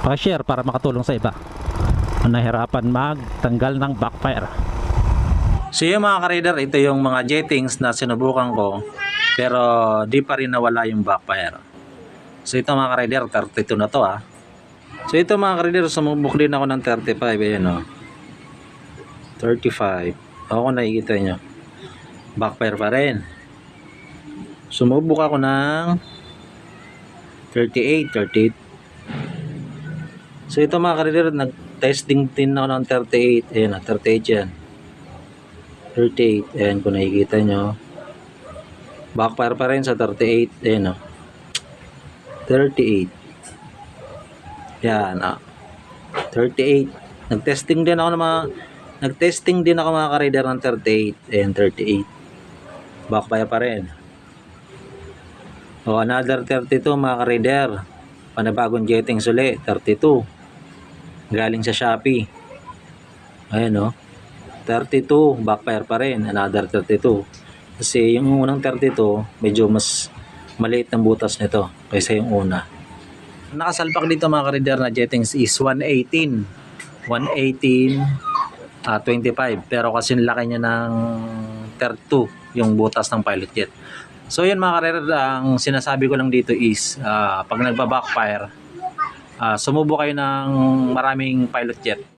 Paki-share para makatulong sa iba na nahirapan magtanggal ng backfire. So yung mga ka-raider, ito yung mga jettings na sinubukan ko pero di pa rin nawala yung backfire. So ito mga ka-raider, 32 na to ah. So ito mga ka-raider, sumubok din ako ng 35. Ayan o, 35. Ako nakikita nyo, backfire pa rin. Sumubok ako ng 38. So ito mga ka-raider, nag-testing din ako ng 38. Ayan o, 38 yan. 38, ayan kung nakikita nyo, backfire pa rin sa 38. Ayan o, 38. Yan o, 38. Nag-testing din ako mga ka-raider ng 38. Ayan, 38. Backfire pa rin. O, another 32 mga ka-raider, panibagong jetting uli, 32. Galing sa Shopee. Ayan o, 32, backfire pa rin, another 32. Kasi yung unang 32, medyo mas maliit ng butas nito kaysa yung una. Nakasalpak dito mga ka-raider na jettings is 118. 25. Pero kasi laki niya ng 32 yung butas ng pilot jet. So yun mga ka-raider, ang sinasabi ko lang dito is pag nagba-backfire, sumubo kayo ng maraming pilot jet.